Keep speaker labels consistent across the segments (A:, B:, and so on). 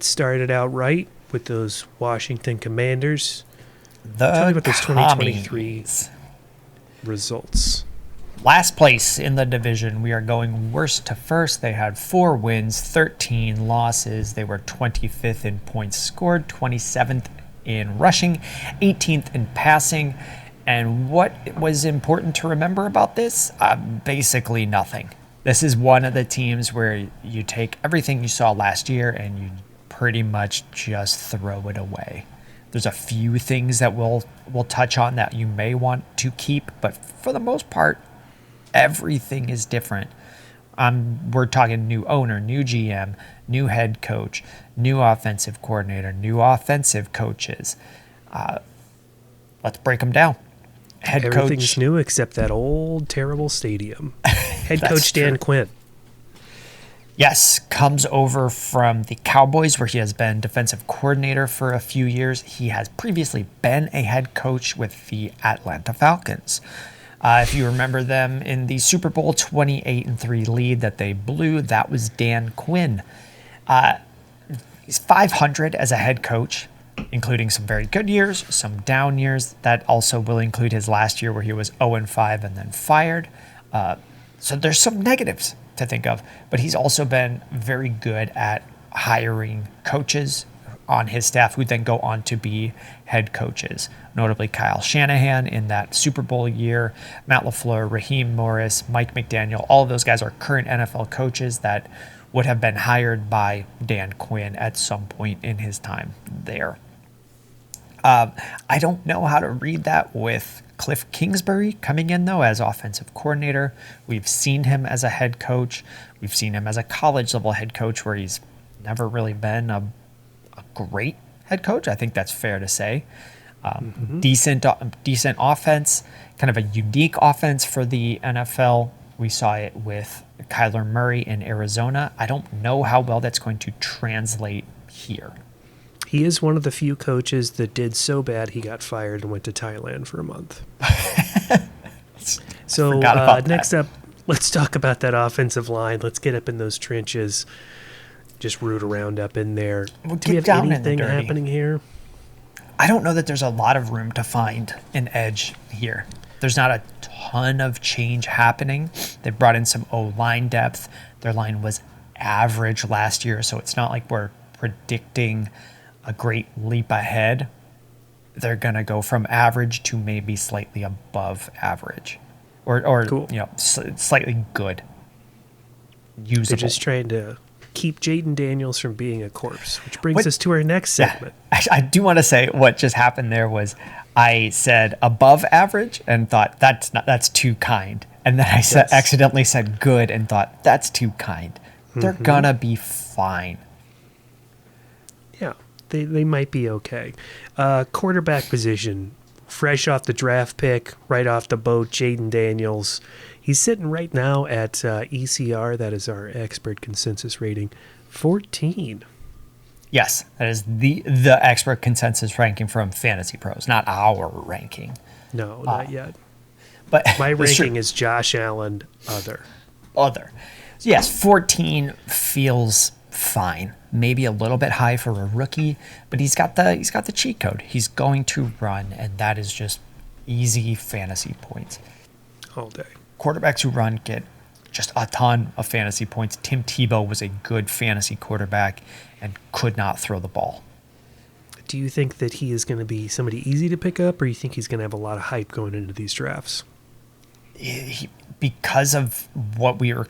A: started out right with those Washington Commanders. Tell me
B: The
A: about those 2023
B: Commies.
A: results.
B: Last place in the division. We are going worst to first. They had 4 wins, 13 losses. They were 25th in points scored, 27th in rushing, 18th in passing. And what was important to remember about this? Basically nothing. This is one of the teams where you take everything you saw last year and you pretty much just throw it away. There's a few things that we'll touch on that you may want to keep, but for the most part, everything is different. We're talking new owner, new GM, new head coach, new offensive coordinator, new offensive coaches. Let's break them down. Head
A: Everything's
B: coach,
A: new except that old terrible stadium. Head coach Dan
B: true.
A: Quinn.
B: Yes, comes over from the Cowboys, where he has been defensive coordinator for a few years. He has previously been a head coach with the Atlanta Falcons. If you remember them in the Super Bowl 28-3 lead that they blew, that was Dan Quinn. He's 500 as a head coach, including some very good years, some down years. That also will include his last year where he was 0-5 and then fired. So there's some negatives to think of, but he's also been very good at hiring coaches on his staff who then go on to be head coaches, notably Kyle Shanahan in that Super Bowl year, Matt LaFleur, Raheem Morris, Mike McDaniel. All of those guys are current NFL coaches that would have been hired by Dan Quinn at some point in his time there. I don't know how to read that with Cliff Kingsbury coming in, though, as offensive coordinator. We've seen him as a head coach. We've seen him as a college-level head coach where he's never really been a great head coach. I think that's fair to say. Decent offense, kind of a unique offense for the NFL. We saw it with Kyler Murray in Arizona. I don't know how well that's going to translate here.
A: He is one of the few coaches that did so bad he got fired and went to Thailand for a month. So next up, let's talk about that offensive line. Let's get up in those trenches. Just root around up in there. Do you have anything happening here?
B: I don't know that there's a lot of room to find an edge here. There's not a ton of change happening. They brought in some O-line depth. Their line was average last year, so it's not like we're predicting a great leap ahead. They're going to go from average to maybe slightly above average or cool. Slightly good. Usable.
A: They're just trying to keep Jaden Daniels from being a corpse, which brings us to our next segment.
B: Yeah, I do want to say what just happened there was I said above average and thought that's too kind. And then I accidentally said good and thought that's too kind. They're going to be fine.
A: Yeah. They might be okay. Quarterback position, fresh off the draft pick, right off the boat, Jaden Daniels. He's sitting right now at ECR, that is our expert consensus rating, 14.
B: Yes, that is the expert consensus ranking from Fantasy Pros, not our ranking.
A: No, not yet.
B: But
A: my ranking is Josh Allen, other.
B: Yes, 14 feels fine. Maybe a little bit high for a rookie, but he's got the cheat code. He's going to run, and that is just easy fantasy points.
A: All day.
B: Quarterbacks who run get just a ton of fantasy points. Tim Tebow was a good fantasy quarterback and could not throw the ball.
A: Do you think that he is going to be somebody easy to pick up, or you think he's going to have a lot of hype going into these drafts?
B: Because of what we were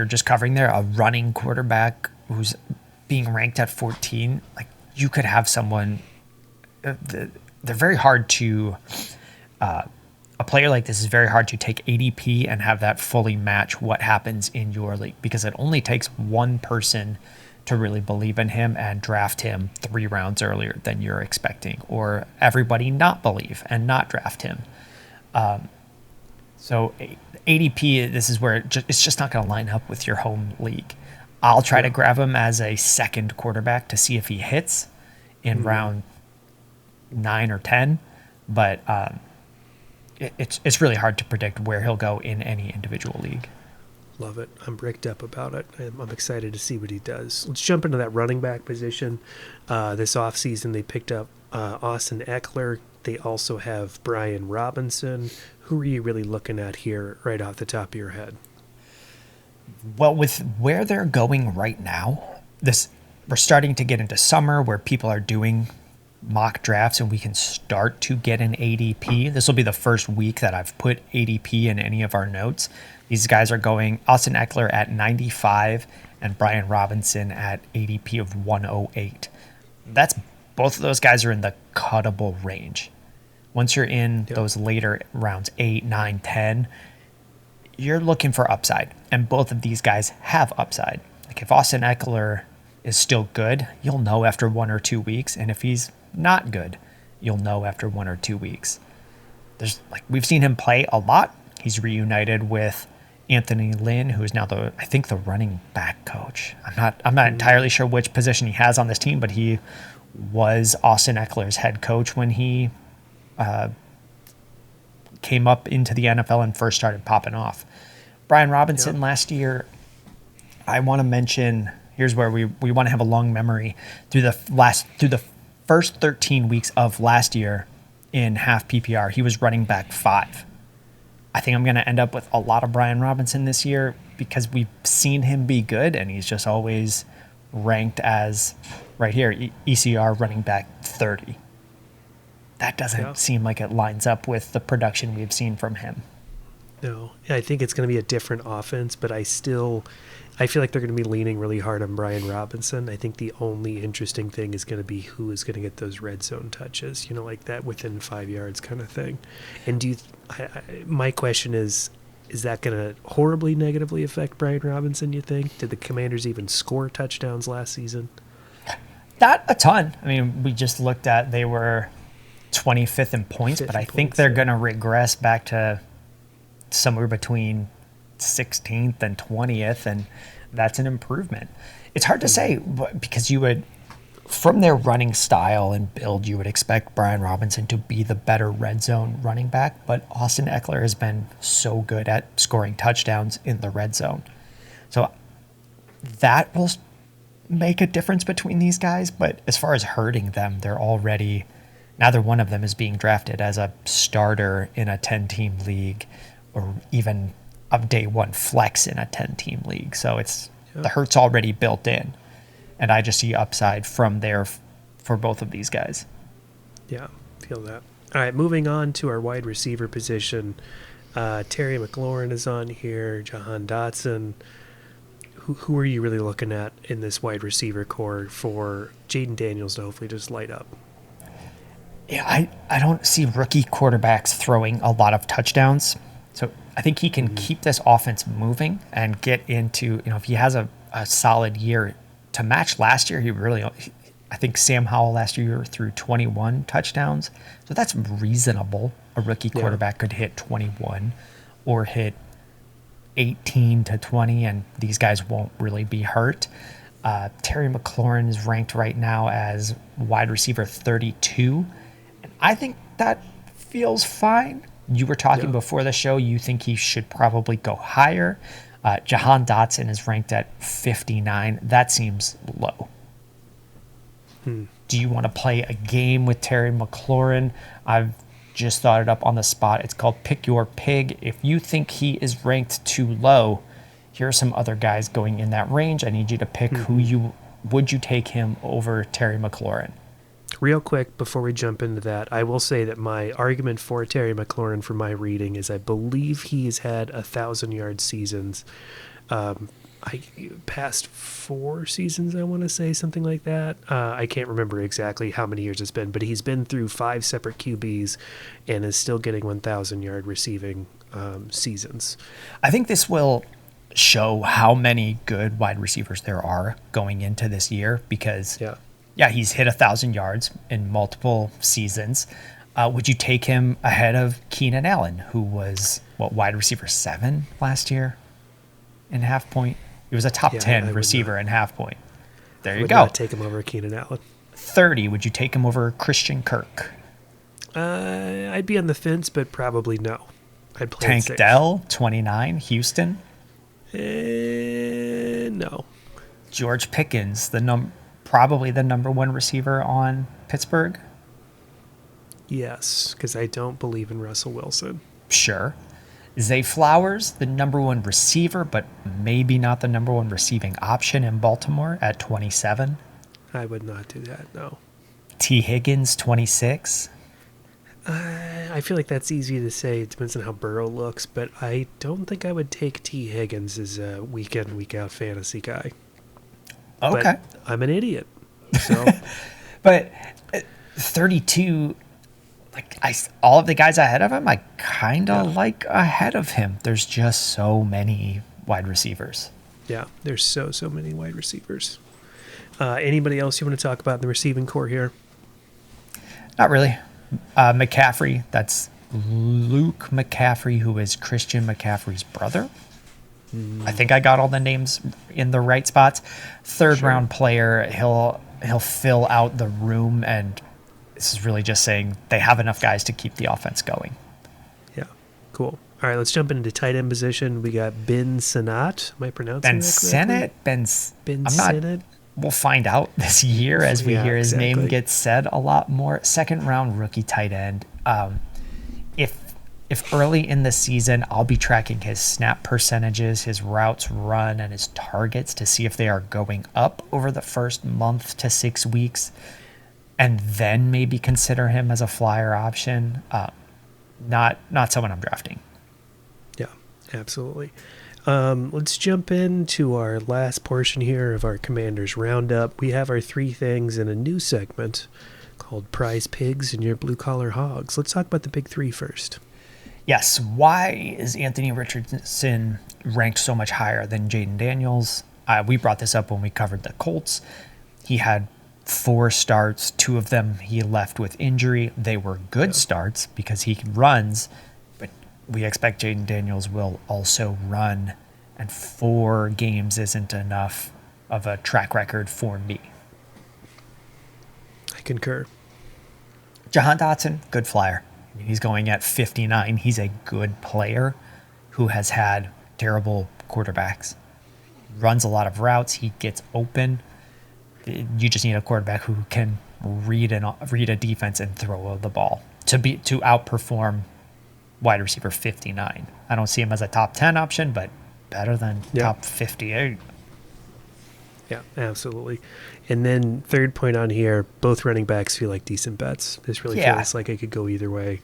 B: just covering there, a running quarterback who's being ranked at 14, like you could have someone. They're very hard to. A player like this is very hard to take ADP and have that fully match what happens in your league, because it only takes one person to really believe in him and draft him 3 rounds earlier than you're expecting, or everybody not believe and not draft him. So ADP, this is where it's just not going to line up with your home league. I'll try to grab him as a second quarterback to see if he hits in round 9 or 10, but it's really hard to predict where he'll go in any individual league.
A: Love it. I'm bricked up about it. I'm excited to see what he does. Let's jump into that running back position. This offseason, they picked up Austin Eckler. They also have Brian Robinson. Who are you really looking at here right off the top of your head?
B: Well, with where they're going right now, we're starting to get into summer where people are doing mock drafts and we can start to get an ADP. This will be the first week that I've put ADP in any of our notes. These guys are going Austin Eckler at 95 and Brian Robinson at ADP of 108. That's both of those guys are in the cuttable range. Once you're in those later rounds, 8, 9, 10, you're looking for upside. And both of these guys have upside. Like if Austin Eckler is still good, you'll know after 1 or 2 weeks. And if he's not good, you'll know after 1 or 2 weeks. We've seen him play a lot. He's reunited with Anthony Lynn, who is now the running back coach. I'm not entirely sure which position he has on this team, but he was Austin Eckler's head coach when he came up into the NFL and first started popping off. Brian Robinson last year, I want to mention, here's where we want to have a long memory. Through the first 13 weeks of last year in half PPR, he was running back 5. I think I'm going to end up with a lot of Brian Robinson this year because we've seen him be good and he's just always ranked as, right here, ECR running back 30. That doesn't seem like it lines up with the production we've seen from him.
A: No, I think it's going to be a different offense, but I feel like they're going to be leaning really hard on Brian Robinson. I think the only interesting thing is going to be who is going to get those red zone touches, like that within 5 yards kind of thing. And my question is that going to horribly negatively affect Brian Robinson, you think? Did the Commanders even score touchdowns last season?
B: Not a ton. I mean, we just looked at, they were 25th in points, but I think they're going to regress back to somewhere between 16th and 20th, and that's an improvement. It's hard to say because from their running style and build, you would expect Brian Robinson to be the better red zone running back, but Austin Eckler has been so good at scoring touchdowns in the red zone. So that will make a difference between these guys, but as far as hurting them, neither one of them is being drafted as a starter in a 10-team league or even a day one flex in a 10-team league. So the hurt's already built in. And I just see upside from there for both of these guys.
A: Yeah, feel that. All right, moving on to our wide receiver position. Terry McLaurin is on here, Jahan Dotson. Who are you really looking at in this wide receiver core for Jaden Daniels to hopefully just light up?
B: Yeah, I don't see rookie quarterbacks throwing a lot of touchdowns. So I think he can keep this offense moving and get into, if he has a solid year to match last year, I think Sam Howell last year threw 21 touchdowns. So that's reasonable. A rookie quarterback could hit 21 or hit 18 to 20, and these guys won't really be hurt. Terry McLaurin is ranked right now as wide receiver 32. And I think that feels fine. You were talking before the show, you think he should probably go higher. Jahan Dotson is ranked at 59. That seems low. Do you want to play a game with Terry McLaurin? I've just thought it up on the spot. It's called Pick Your Pig. If you think he is ranked too low, here are some other guys going in that range. I need you to pick would you take him over Terry McLaurin?
A: Real quick, before we jump into that, I will say that my argument for Terry McLaurin for my reading is I believe he has had 1,000-yard seasons. Past 4 seasons, I want to say, something like that. I can't remember exactly how many years it's been, but he's been through 5 separate QBs and is still getting 1,000-yard receiving seasons.
B: I think this will show how many good wide receivers there are going into this year because he's hit 1,000 yards in multiple seasons. Would you take him ahead of Keenan Allen, who was wide receiver 7 last year in half point? He was a top 10 receiver in half point. There you go.
A: Not take him over Keenan Allen.
B: 30. Would you take him over Christian Kirk?
A: I'd be on the fence, but probably no. I'd play
B: Tank Dell, 29, Houston.
A: No.
B: George Pickens, probably the number one receiver on Pittsburgh.
A: Yes, because I don't believe in Russell Wilson.
B: Sure. Zay Flowers, the number one receiver, but maybe not the number one receiving option in Baltimore at 27.
A: I would not do that, no.
B: T. Higgins, 26.
A: I feel like that's easy to say. It depends on how Burrow looks, but I don't think I would take T. Higgins as a week in, week out fantasy guy.
B: Okay.
A: But I'm an idiot. So,
B: but 32, all of the guys ahead of him, I kind of like ahead of him. There's just so many wide receivers.
A: Yeah, there's so many wide receivers. Anybody else you want to talk about in the receiving core here?
B: Not really. McCaffrey, that's Luke McCaffrey, who is Christian McCaffrey's brother. I think I got all the names in the right spots. Third round player, he'll fill out the room, and this is really just saying they have enough guys to keep the offense going.
A: Yeah, cool. All right, let's jump into tight end position. We got Ben Sinnott. Am I pronouncing that correctly? Ben Sinnott.
B: We'll find out this year as we hear his name get said a lot more. Second round rookie tight end. If early in the season, I'll be tracking his snap percentages, his routes run, and his targets to see if they are going up over the first month to 6 weeks, and then maybe consider him as a flyer option. Not someone I'm drafting.
A: Yeah, absolutely. Let's jump into our last portion here of our Commanders Roundup. We have our 3 things in a new segment called Prize Pigs and Your Blue Collar Hogs. Let's talk about the big 3 first.
B: Yes, why is Anthony Richardson ranked so much higher than Jaden Daniels? We brought this up when we covered the Colts. He had 4 starts. 2 of them he left with injury. They were good starts because he runs, but we expect Jaden Daniels will also run, and 4 games isn't enough of a track record for me.
A: I concur.
B: Jahan Dotson, good flyer. I mean, he's going at 59. He's a good player who has had terrible quarterbacks. Runs a lot of routes. He gets open. You just need a quarterback who can read a defense and throw the ball to outperform wide receiver 59. I don't see him as a top 10 option, but better than top 58.
A: Yeah, absolutely. And then third point on here, both running backs feel like decent bets. This really feels like it could go either way.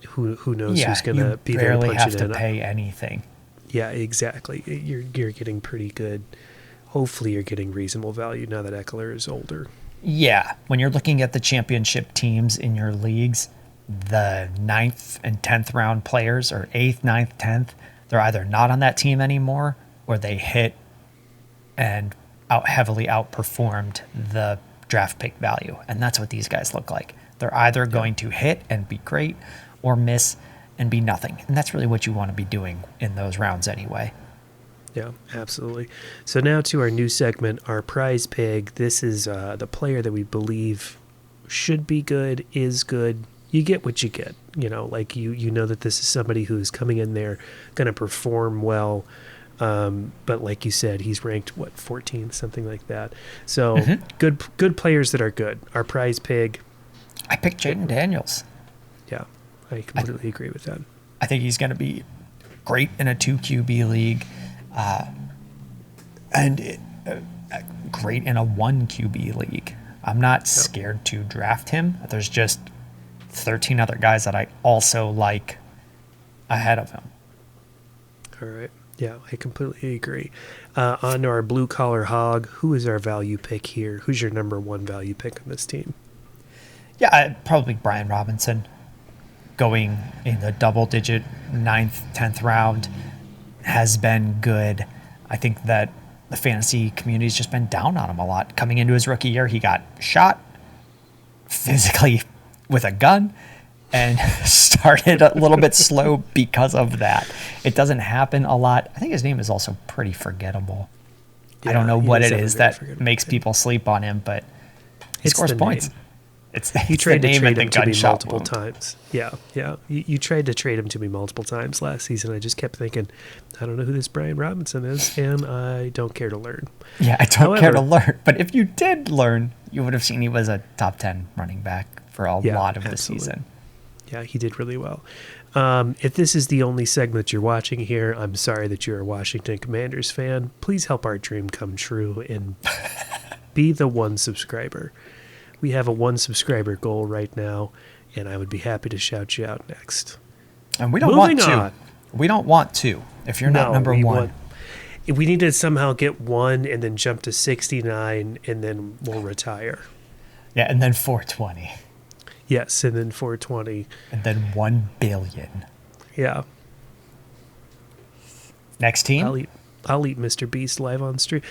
A: Who knows who's going to be there to punch it in.
B: You barely have to pay anything.
A: Yeah, exactly. You're getting pretty good. Hopefully you're getting reasonable value now that Eckler is older.
B: Yeah, when you're looking at the championship teams in your leagues, the 9th and 10th round players, or 8th, 9th, 10th, they're either not on that team anymore or they hit and heavily outperformed the draft pick value. And that's what these guys look like. They're either going to hit and be great or miss and be nothing. And that's really what you want to be doing in those rounds anyway.
A: Yeah, absolutely. So now to our new segment, our prize pig. This is the player that we believe should be good, is good. You get what you get. You know, like you know that this is somebody who's coming in there, going to perform well. But like you said, he's ranked, 14th, something like that. So good players that are good. Our prize pig.
B: I picked Jaden Daniels.
A: Yeah, I completely agree with that.
B: I think he's going to be great in a 2 QB league. And great in a 1 QB league. I'm not scared to draft him. There's just 13 other guys that I also like ahead of him.
A: All right. Yeah, I completely agree. On to our blue collar hog. Who is our value pick here? Who's your number 1 value pick on this team?
B: Yeah, probably Brian Robinson, going in the double-digit 9th, 10th round, has been good. I think that the fantasy community's just been down on him a lot. Coming into his rookie year, he got shot physically with a gun and started a little bit slow because of that. It doesn't happen a lot. I think his name is also pretty forgettable. I don't know what it is that makes people sleep on him, but he scores points.
A: You tried to trade him to me multiple
B: wound.
A: times. Yeah. You tried to trade him to me multiple times last season. I just kept thinking, I don't know who this Brian Robinson is, and I don't care to learn.
B: Yeah, I don't care to learn. But if you did learn, you would have seen he was a top 10 running back for a lot of the season.
A: Yeah, he did really well. If this is the only segment you're watching here, I'm sorry that you're a Washington Commanders fan. Please help our dream come true and be the 1 subscriber. We have a 1 subscriber goal right now, and I would be happy to shout you out next.
B: And we don't want to. We don't want to. If you're not number 1.
A: We need to somehow get 1 and then jump to 69, and then we'll retire.
B: Yeah, and then 420.
A: Yes, and then 420.
B: And then 1 billion.
A: Yeah.
B: Next team?
A: I'll eat Mr. Beast live on stream.